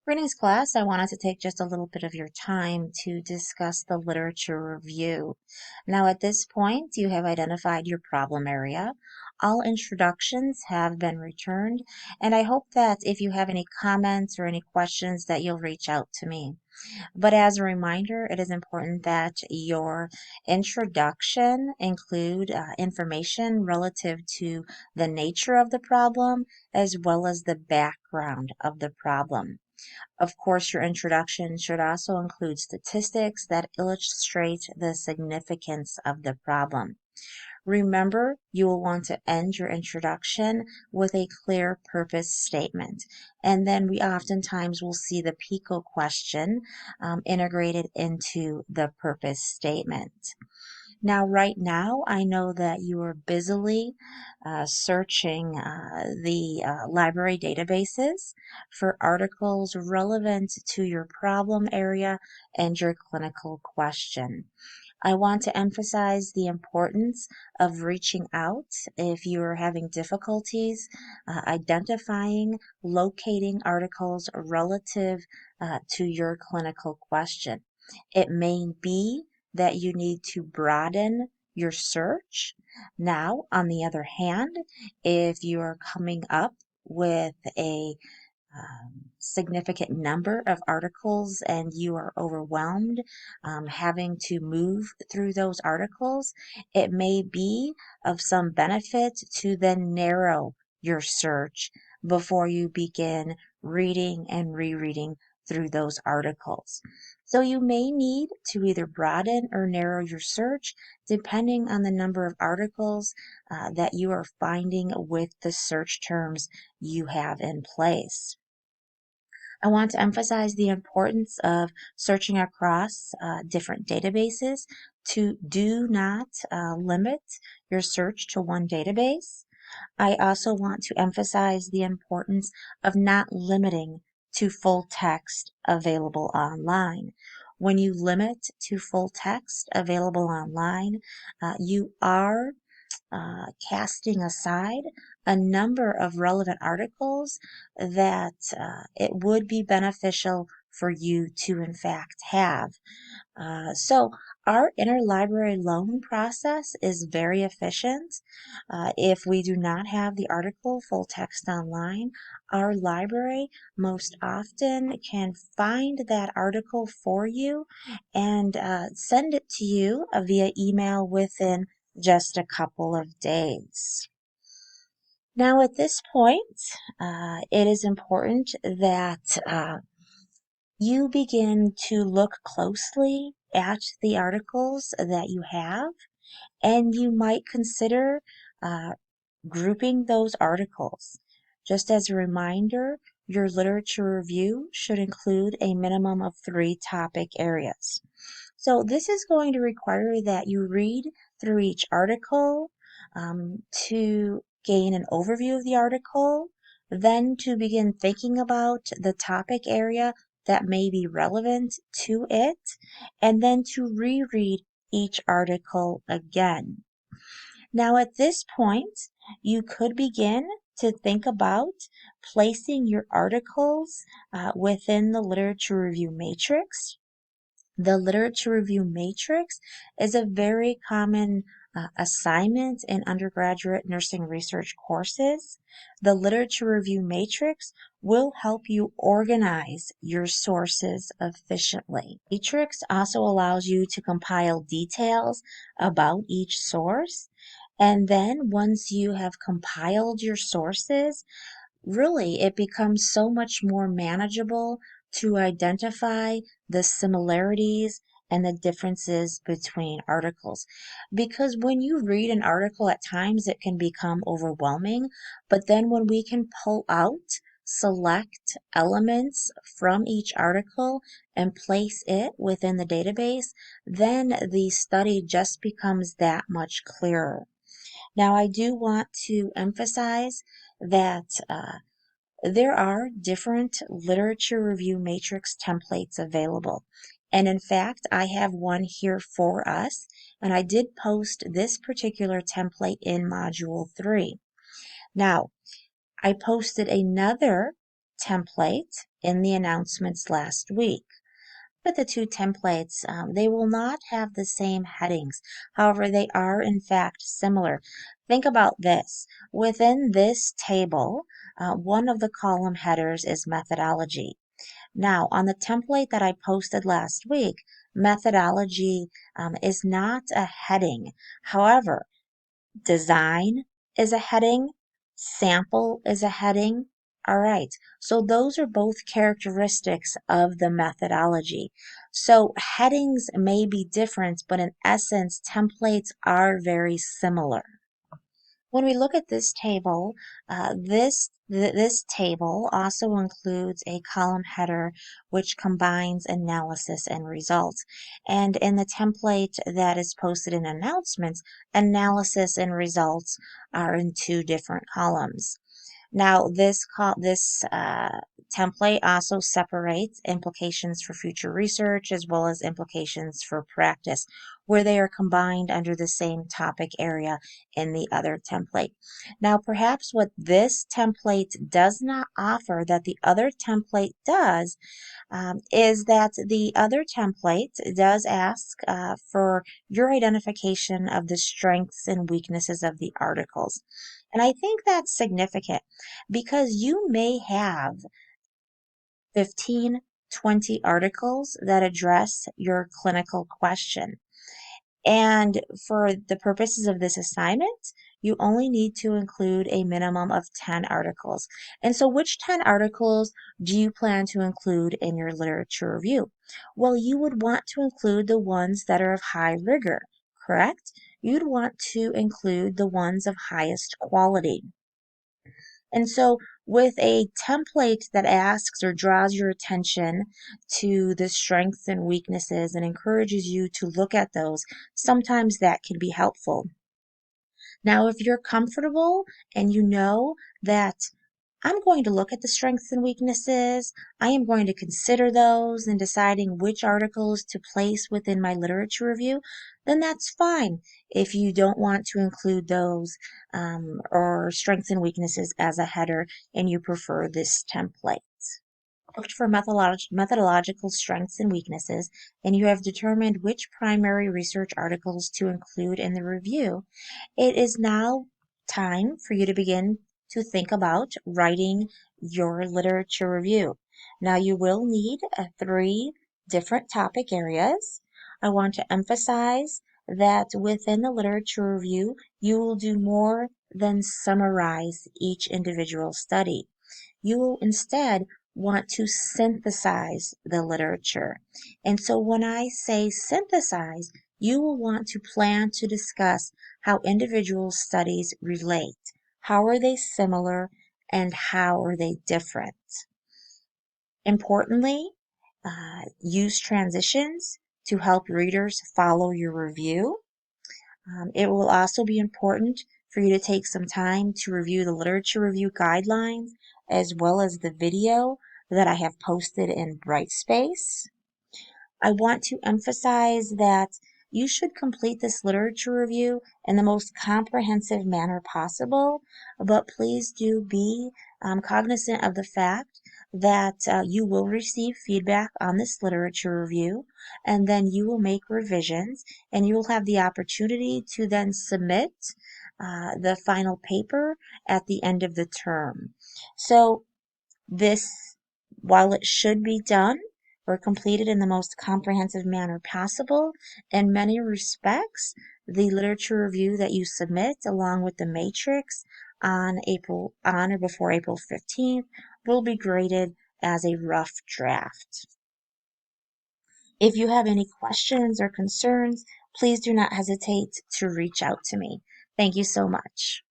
Greetings, class. I wanted to take just a little bit of your time to discuss the literature review. Now, at this point, you have identified your problem area. All introductions have been returned, and I hope that if you have any comments or any questions that you'll reach out to me. But as a reminder, it is important that your introduction include information relative to the nature of the problem as well as the background of the problem. Of course, your introduction should also include statistics that illustrate the significance of the problem. Remember, you will want to end your introduction with a clear purpose statement. And then we oftentimes will see the PICO question integrated into the purpose statement. Now, right now, I know that you are busily searching the library databases for articles relevant to your problem area and your clinical question. I want to emphasize the importance of reaching out if you are having difficulties identifying, locating articles relative to your clinical question. It may be that you need to broaden your search. Now, on the other hand, if you are coming up with a significant number of articles and you are overwhelmed having to move through those articles, it may be of some benefit to then narrow your search before you begin reading and rereading through those articles. So you may need to either broaden or narrow your search depending on the number of articles that you are finding with the search terms you have in place. I want to emphasize the importance of searching across different databases to do not limit your search to one database. I also want to emphasize the importance of not limiting to full text available online. When you limit to full text available online, you are casting aside a number of relevant articles that it would be beneficial for you to in fact have. So our interlibrary loan process is very efficient. If we do not have the article full text online, our library most often can find that article for you and send it to you via email within just a couple of days. Now, at this point, it is important that you begin to look closely at the articles that you have, and you might consider grouping those articles. Just as a reminder, your literature review should include a minimum of 3 topic areas. So this is going to require that you read through each article to gain an overview of the article, then to begin thinking about the topic area that may be relevant to it, and then to reread each article again. Now, at this point, you could begin to think about placing your articles within the literature review matrix. The literature review matrix is a very common assignment in undergraduate nursing research courses. The literature review matrix will help you organize your sources efficiently. Matrix also allows you to compile details about each source. And then once you have compiled your sources, really it becomes so much more manageable to identify the similarities and the differences between articles. Because when you read an article, at times it can become overwhelming, but then when we can pull out select elements from each article and place it within the database, then the study just becomes that much clearer. Now, I do want to emphasize that there are different literature review matrix templates available. And in fact, I have one here for us, and I did post this particular template in Module 3. Now, I posted another template in the announcements last week. But the two templates, they will not have the same headings. However, they are in fact similar. Think about this. Within this table, one of the column headers is methodology. Now, on the template that I posted last week, methodology is not a heading. However, design is a heading, sample is a heading. All right, so those are both characteristics of the methodology. So headings may be different, but in essence, templates are very similar. When we look at this table, this table also includes a column header which combines analysis and results. And in the template that is posted in announcements, analysis and results are in two different columns. Now, this template also separates implications for future research as well as implications for practice, where they are combined under the same topic area in the other template. Now, perhaps what this template does not offer that the other template does is that the other template does ask for your identification of the strengths and weaknesses of the articles. And I think that's significant because you may have 15, 20 articles that address your clinical question. And for the purposes of this assignment, you only need to include a minimum of 10 articles. And so which 10 articles do you plan to include in your literature review? Well, you would want to include the ones that are of high rigor, correct? You'd want to include the ones of highest quality. And so, with a template that asks or draws your attention to the strengths and weaknesses and encourages you to look at those, sometimes that can be helpful. Now, if you're comfortable and you know that I'm going to look at the strengths and weaknesses. I am going to consider those in deciding which articles to place within my literature review, then that's fine. If you don't want to include those or strengths and weaknesses as a header and you prefer this template. Looked for methodological strengths and weaknesses, and you have determined which primary research articles to include in the review. It is now time for you to begin to think about writing your literature review. Now, you will need 3 different topic areas. I want to emphasize that within the literature review, you will do more than summarize each individual study. You will instead want to synthesize the literature. And so when I say synthesize, you will want to plan to discuss how individual studies relate. How are they similar and how are they different? Importantly, use transitions to help readers follow your review. It will also be important for you to take some time to review the literature review guidelines as well as the video that I have posted in Brightspace. I want to emphasize that you should complete this literature review in the most comprehensive manner possible, but please do be cognizant of the fact that you will receive feedback on this literature review, and then you will make revisions, and you will have the opportunity to then submit the final paper at the end of the term. So this, while it should be done or completed in the most comprehensive manner possible, in many respects, the literature review that you submit along with the matrix on or before April 15th will be graded as a rough draft. If you have any questions or concerns, please do not hesitate to reach out to me. Thank you so much.